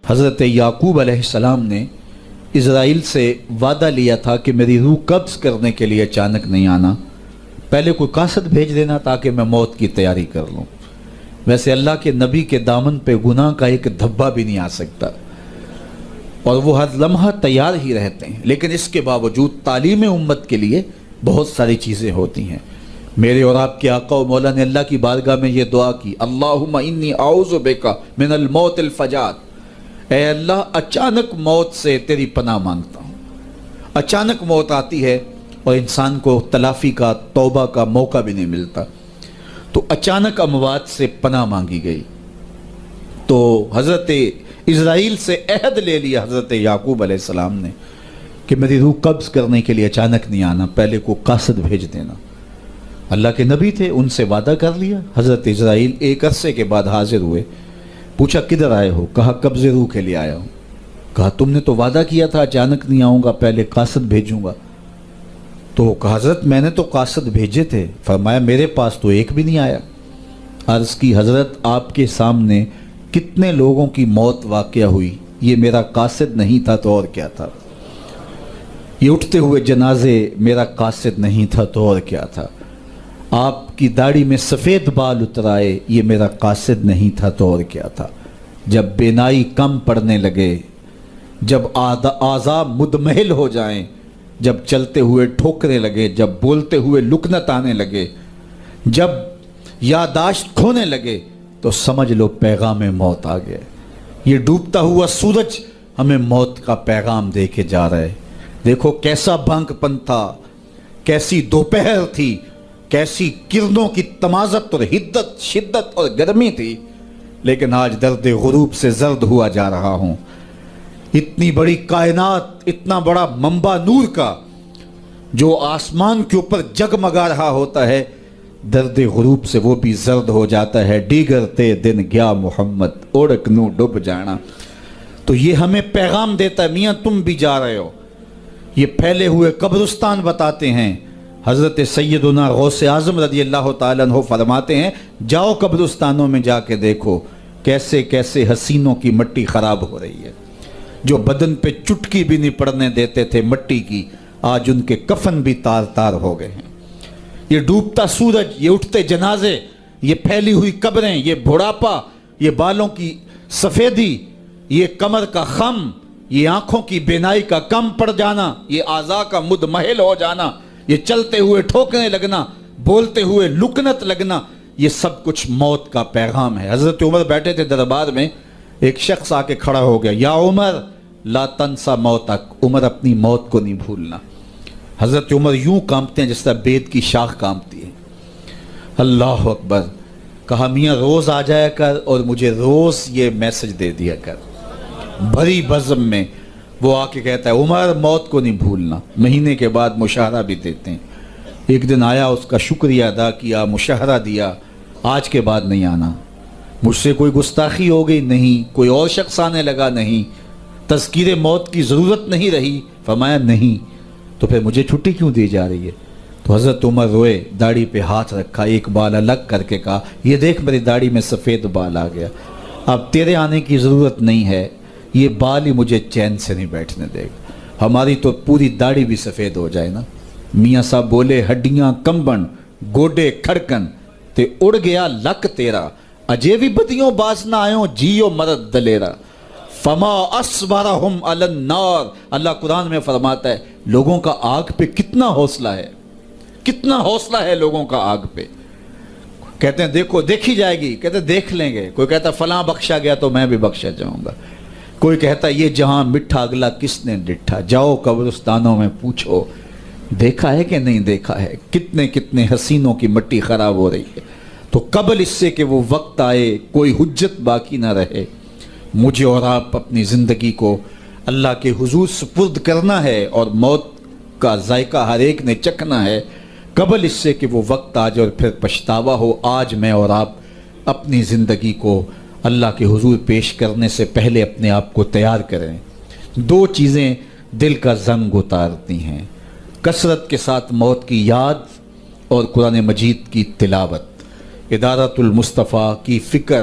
حضرت یعقوب علیہ السلام نے اسرائیل سے وعدہ لیا تھا کہ میری روح قبض کرنے کے لیے اچانک نہیں آنا، پہلے کوئی قاصد بھیج دینا تاکہ میں موت کی تیاری کر لوں۔ ویسے اللہ کے نبی کے دامن پہ گناہ کا ایک دھبا بھی نہیں آ سکتا اور وہ ہر لمحہ تیار ہی رہتے ہیں، لیکن اس کے باوجود تعلیم امت کے لیے بہت ساری چیزیں ہوتی ہیں۔ میرے اور آپ کے آقا و مولا نے اللہ کی بارگاہ میں یہ دعا کی، اللہم انی اعوذ بک من الموت الفجاۃ، اے اللہ اچانک موت سے تیری پناہ مانگتا ہوں۔ اچانک موت آتی ہے اور انسان کو تلافی کا، توبہ کا موقع بھی نہیں ملتا، تو اچانک اموات سے پناہ مانگی گئی۔ تو حضرت اسرائیل سے عہد لے لیا حضرت یعقوب علیہ السلام نے کہ میری روح قبض کرنے کے لیے اچانک نہیں آنا، پہلے کو قاصد بھیج دینا۔ اللہ کے نبی تھے، ان سے وعدہ کر لیا۔ حضرت اسرائیل ایک عرصے کے بعد حاضر ہوئے، پوچھا کدھر آئے ہو؟ کہا قبض روح کے لیے آیا ہوں۔ کہا تم نے تو وعدہ کیا تھا اچانک نہیں آؤں گا، پہلے قاصد بھیجوں گا۔ تو کہا حضرت میں نے تو قاصد بھیجے تھے۔ فرمایا میرے پاس تو ایک بھی نہیں آیا۔ عرض کی حضرت آپ کے سامنے کتنے لوگوں کی موت واقع ہوئی، یہ میرا قاصد نہیں تھا تو اور کیا تھا؟ یہ اٹھتے ہوئے جنازے میرا قاصد نہیں تھا تو اور کیا تھا؟ آپ کی داڑھی میں سفید بال اتر آئے، یہ میرا قاصد نہیں تھا تو اور کیا تھا؟ جب بینائی کم پڑنے لگے، جب اعضاء مدمحل ہو جائیں، جب چلتے ہوئے ٹھوکرے لگے، جب بولتے ہوئے لکنت آنے لگے، جب یادداشت کھونے لگے، تو سمجھ لو پیغام موت آ گیا۔ یہ ڈوبتا ہوا سورج ہمیں موت کا پیغام دے کے جا رہا ہے۔ دیکھو کیسا بھنگ پن تھا، کیسی دوپہر تھی، کیسی کرنوں کی تمازت اور حدت، شدت اور گرمی تھی، لیکن آج درد غروب سے زرد ہوا جا رہا ہوں۔ اتنی بڑی کائنات، اتنا بڑا منبع نور کا جو آسمان کے اوپر جگمگا رہا ہوتا ہے، درد غروب سے وہ بھی زرد ہو جاتا ہے۔ دیگرتے دن گیا محمد اوڑک نو ڈب جانا۔ تو یہ ہمیں پیغام دیتا ہے میاں تم بھی جا رہے ہو۔ یہ پھیلے ہوئے قبرستان بتاتے ہیں۔ حضرت سیدنا غوث اعظم رضی اللہ تعالیٰ عنہ فرماتے ہیں جاؤ قبرستانوں میں جا کے دیکھو کیسے کیسے حسینوں کی مٹی خراب ہو رہی ہے۔ جو بدن پہ چٹکی بھی نہیں پڑنے دیتے تھے مٹی کی، آج ان کے کفن بھی تار تار ہو گئے ہیں۔ یہ ڈوبتا سورج، یہ اٹھتے جنازے، یہ پھیلی ہوئی قبریں، یہ بڑھاپا، یہ بالوں کی سفیدی، یہ کمر کا خم، یہ آنکھوں کی بینائی کا کم پڑ جانا، یہ اعضاء کا مدمحل ہو جانا، یہ چلتے ہوئے ٹھوکنے لگنا، بولتے ہوئے لکنت لگنا، یہ سب کچھ موت کا پیغام ہے۔ حضرت عمر بیٹھے تھے دربار میں، ایک شخص آ کے کھڑا ہو گیا، یا عمر لا تنسا موتک، عمر اپنی موت کو نہیں بھولنا۔ حضرت عمر یوں کانپتے ہیں جس طرح بید کی شاخ کانپتی ہے۔ اللہ اکبر۔ کہا میاں روز آ جایا کر اور مجھے روز یہ میسج دے دیا کر۔ بھری بزم میں وہ آ کے کہتا ہے عمر موت کو نہیں بھولنا۔ مہینے کے بعد مشاہرہ بھی دیتے ہیں۔ ایک دن آیا، اس کا شکریہ ادا کیا، مشاہرہ دیا، آج کے بعد نہیں آنا۔ مجھ سے کوئی گستاخی ہو گئی؟ نہیں۔ کوئی اور شخص آنے لگا؟ نہیں۔ تذکیر موت کی ضرورت نہیں رہی؟ فرمایا نہیں۔ تو پھر مجھے چھٹی کیوں دی جا رہی ہے؟ تو حضرت عمر روئے، داڑھی پہ ہاتھ رکھا، ایک بال الگ کر کے کہا یہ دیکھ میری داڑھی میں سفید بال آ گیا، اب تیرے آنے کی ضرورت نہیں ہے، یہ بال ہی مجھے چین سے نہیں بیٹھنے دے گا۔ ہماری تو پوری داڑھی بھی سفید ہو جائے نا۔ میاں صاحب بولے ہڈیاں کمبن گوڈے کھڑکن تے اڑ گیا لک تیرا، اجے بھی بدیوں باز نہ آئوں جیو مرد دلیرا، فما اصبرہم علی النار۔ اللہ قرآن میں فرماتا ہے لوگوں کا آگ پہ کتنا حوصلہ ہے، کتنا حوصلہ ہے لوگوں کا آگ پہ۔ کہتے ہیں دیکھو دیکھی جائے گی، کہتے ہیں دیکھ لیں گے۔ کوئی کہتا فلاں بخشا گیا تو میں بھی بخشا جاؤں گا۔ کوئی کہتا یہ جہاں مٹھا اگلا کس نے ڈٹھا، جاؤ قبرستانوں میں پوچھو دیکھا ہے کہ نہیں دیکھا ہے، کتنے کتنے حسینوں کی مٹی خراب ہو رہی ہے۔ تو قبل اس سے کہ وہ وقت آئے کوئی حجت باقی نہ رہے، مجھے اور آپ اپنی زندگی کو اللہ کے حضور سپرد کرنا ہے اور موت کا ذائقہ ہر ایک نے چکھنا ہے قبل اس سے کہ وہ وقت آ جائے اور پھر پچھتاوا ہو۔ آج میں اور آپ اپنی زندگی کو اللہ کے حضور پیش کرنے سے پہلے اپنے آپ کو تیار کریں۔ دو چیزیں دل کا زنگ اتارتی ہیں، کثرت کے ساتھ موت کی یاد اور قرآن مجید کی تلاوت۔ ادارۃ المصطفیٰ کی فکر